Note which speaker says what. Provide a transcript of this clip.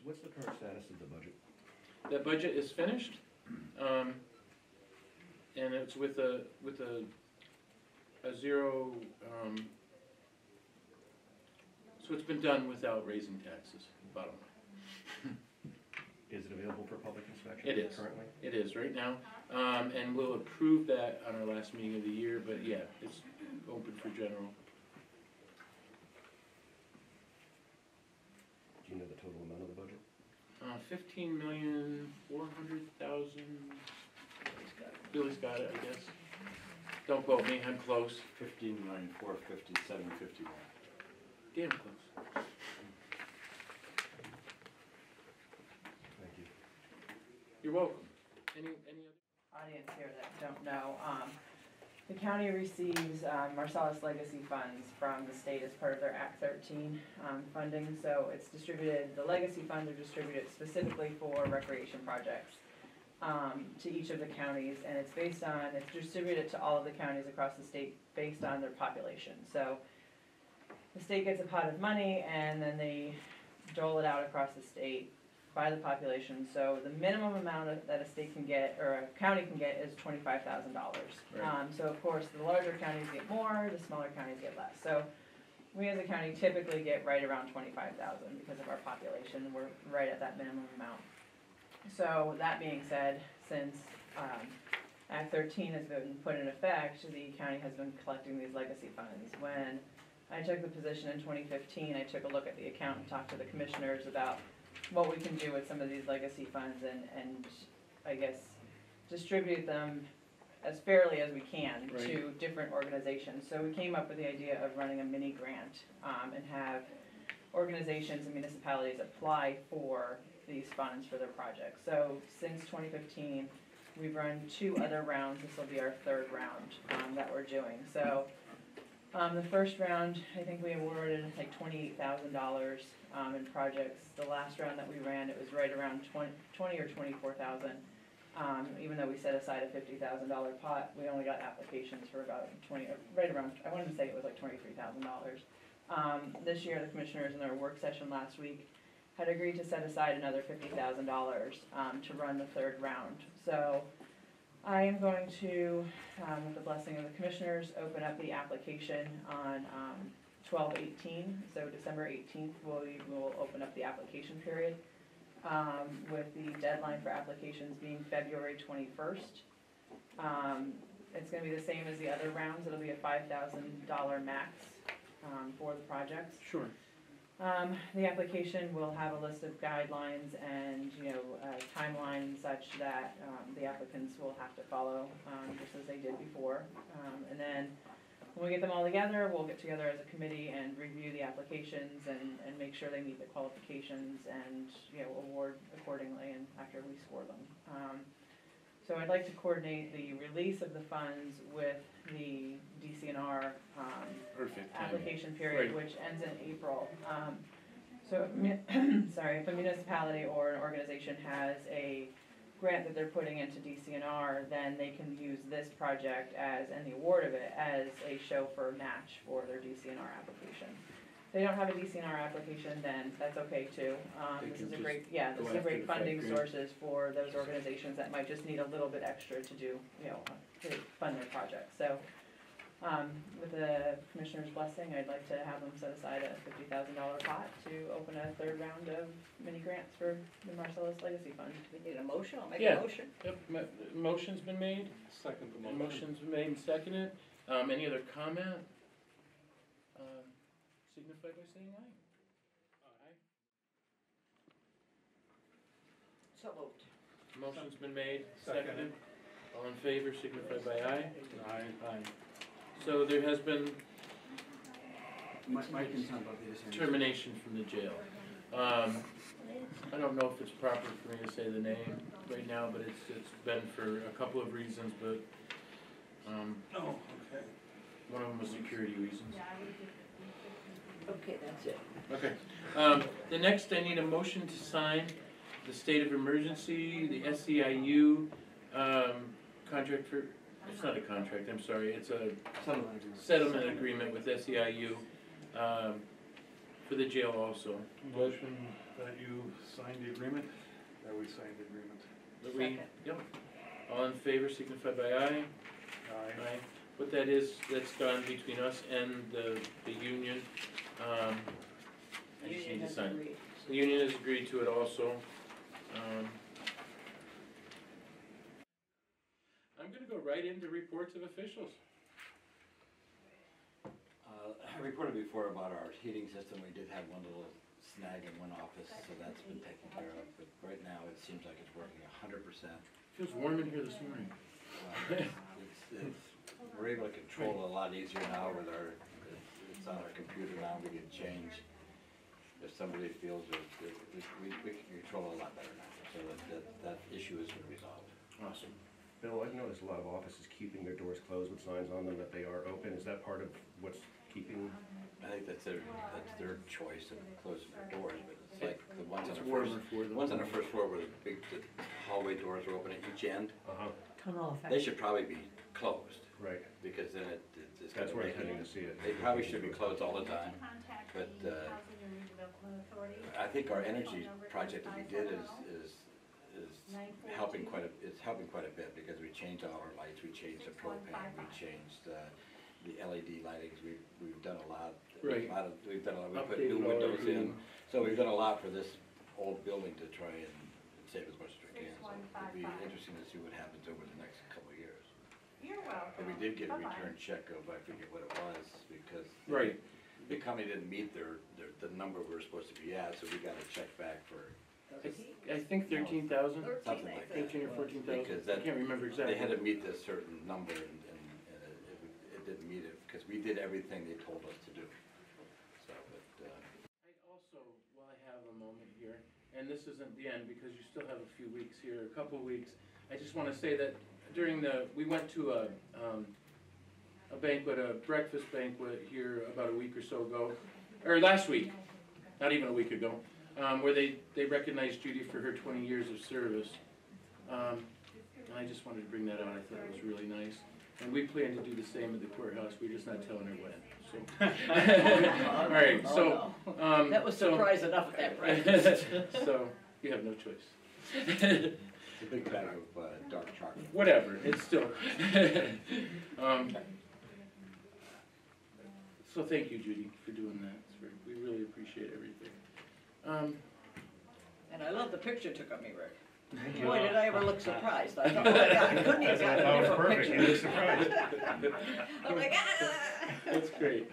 Speaker 1: What's the current status of the budget?
Speaker 2: That budget is finished, and it's with a zero, so it's been done without raising taxes, bottom line.
Speaker 1: Is it available for public inspection?
Speaker 2: It is.
Speaker 1: Currently?
Speaker 2: It is right now, and we'll approve that on our last meeting of the year, but yeah, it's open for general.
Speaker 1: Do you know the total amount of the budget?
Speaker 2: 15,400,000. Billy's got it, I guess. Don't quote me, I'm close.
Speaker 3: 15,457,51.
Speaker 2: Damn close.
Speaker 1: Thank you.
Speaker 2: You're welcome. Any other?
Speaker 4: Audience here that don't know, the county receives Marcellus Legacy funds from the state as part of their Act 13 funding. So it's distributed, the legacy funds are distributed specifically for recreation projects to each of the counties. And it's distributed to all of the counties across the state based on their population. So the state gets a pot of money and then they dole it out across the state by the population. So the minimum amount that a state can get, or a county can get, is $25,000.
Speaker 2: Right.
Speaker 4: So of course, the larger counties get more, the smaller counties get less. So we as a county typically get right around $25,000 because of our population. We're right at that minimum amount. So that being said, since Act 13 has been put in effect, the county has been collecting these legacy funds. When I took the position in 2015, I took a look at the account and talked to the commissioners about what we can do with some of these legacy funds and I guess distribute them as fairly as we can to different organizations. So we came up with the idea of running a mini grant and have organizations and municipalities apply for these funds for their projects. So since 2015, we've run 2 other rounds. This will be our 3rd round that we're doing. So the first round, I think we awarded like $28,000 in projects. The last round that we ran, it was right around 20 or 24,000. Even though we set aside a $50,000 pot, we only got applications for about 20, right around, I wanted to say it was like $23,000. This year, the commissioners in their work session last week had agreed to set aside another $50,000 to run the 3rd round. So I am going to, with the blessing of the commissioners, open up the application on 12/18. So December 18th, we'll open up the application period, with the deadline for applications being February 21st. It's going to be the same as the other rounds. It'll be a $5,000 max for the projects.
Speaker 2: Sure.
Speaker 4: The application will have a list of guidelines and, a timeline such that the applicants will have to follow, just as they did before. And then when we get them all together, we'll get together as a committee and review the applications and make sure they meet the qualifications and, award accordingly and after we score them. So I'd like to coordinate the release of the funds with the DCNR application period, which ends in April. So, sorry, if a municipality or an organization has a grant that they're putting into DCNR, then they can use this project and the award of it as a chauffeur match for their DCNR application. If they don't have a DCNR application, then that's okay too. This is a great funding sources for those organizations that might just need a little bit extra to do, to fund their projects. So with the commissioner's blessing, I'd like to have them set aside a $50,000 pot to open a 3rd round of mini grants for the Marcellus Legacy Fund.
Speaker 5: We need a motion, I'll make a motion.
Speaker 2: Yep, motion's been made.
Speaker 3: Second the motion.
Speaker 2: Motion's been made and seconded. Any other comment? Signify by saying aye. Aye.
Speaker 5: So moved.
Speaker 2: Motion's been made, seconded. All in favor, signify by aye.
Speaker 3: Aye.
Speaker 2: Aye. So there has been
Speaker 6: My concern about the
Speaker 2: termination from the jail. I don't know if it's proper for me to say the name right now, but it's been for a couple of reasons, but
Speaker 6: Oh, okay.
Speaker 2: one of them was security reasons.
Speaker 5: Okay, that's it.
Speaker 2: Okay. The next, I need a motion to sign the state of emergency, the SEIU contract for, it's not a contract, I'm sorry, it's a settlement agreement with SEIU for the jail also.
Speaker 3: Motion
Speaker 6: that you signed the agreement, that we signed the agreement.
Speaker 2: But we-
Speaker 5: Second.
Speaker 2: Yep. All in favor signify by aye.
Speaker 6: Aye.
Speaker 2: What that is, that's done between us and the union. I just
Speaker 5: Union
Speaker 2: need to
Speaker 5: has
Speaker 2: sign.
Speaker 5: agreed.
Speaker 2: The union has agreed to it also. I'm gonna go right into reports of officials.
Speaker 3: I reported before about our heating system. We did have one little snag in one office, so that's been taken care of. But right now, it seems like it's working 100%.
Speaker 2: Feels warm in here this morning.
Speaker 3: We're able to control it a lot easier now with our, it's on our computer now. We can change if somebody feels that, we can control it a lot better now. So that issue is resolved.
Speaker 2: Awesome.
Speaker 1: Bill, I've noticed a lot of offices keeping their doors closed with signs on them that they are open. Is that part of what's keeping?
Speaker 3: I think that's their choice of closing their doors, but it's like the ones on
Speaker 2: It's
Speaker 3: the
Speaker 2: warmer
Speaker 3: first,
Speaker 2: for them.
Speaker 3: ones on the first floor where the big the hallway doors are open at each end.
Speaker 1: Uh-huh,
Speaker 5: Tunnel effect.
Speaker 3: They should probably be closed,
Speaker 1: right.
Speaker 3: because then it's
Speaker 1: That's
Speaker 3: gonna
Speaker 1: where I'm
Speaker 3: make
Speaker 1: tending
Speaker 3: it,
Speaker 1: to see it.
Speaker 3: they probably should be closed all the time. But, I think our energy project that we did is helping quite a bit, because we changed all our lights, we changed the propane, we changed the LED lightings, we've done a lot.
Speaker 2: Right.
Speaker 3: We've done a lot, we put
Speaker 2: Updated
Speaker 3: new
Speaker 2: all our
Speaker 3: windows in,
Speaker 2: green.
Speaker 3: so we've done a lot for this old building to try and save as much as we can. So it'll be interesting to see what happens over the next couple of years.
Speaker 7: You're welcome.
Speaker 3: But we did get a
Speaker 7: Bye-bye.
Speaker 3: return check of, I forget what it was, because
Speaker 2: Right.
Speaker 3: the company didn't meet the number we were supposed to be at, so we got a check back for,
Speaker 2: I think 13,000,
Speaker 3: something like that.
Speaker 2: 13 or 14,000.
Speaker 3: Because
Speaker 2: I
Speaker 3: that,
Speaker 2: can't remember exactly.
Speaker 3: they had to meet this certain number, and it didn't meet it, because we did everything they told us to do. So, but,
Speaker 2: I also, while I have a moment here, and this isn't the end because you still have a few weeks here, a couple weeks, I just want to say that we went to a banquet, a breakfast banquet here about a week or so ago, or last week, not even a week ago, where they recognized Judy for her 20 years of service. And I just wanted to bring that out. I thought it was really nice. And we plan to do the same at the courthouse. We're just not telling her when. So, all right. So
Speaker 5: That was
Speaker 2: so-
Speaker 5: surprise enough at that breakfast.
Speaker 2: so you have no choice.
Speaker 3: it's a big bag of dark chocolate.
Speaker 2: Whatever. It's still. So thank you, Judy, for doing that. We really appreciate everything.
Speaker 5: And I love the picture you took of me, Rick.
Speaker 1: Thank
Speaker 5: Boy, did I ever look surprised. I thought, oh my God, I couldn't have gotten a different
Speaker 1: Perfect, you
Speaker 5: picture.
Speaker 1: look surprised.
Speaker 5: I'm like, ah!
Speaker 2: That's great.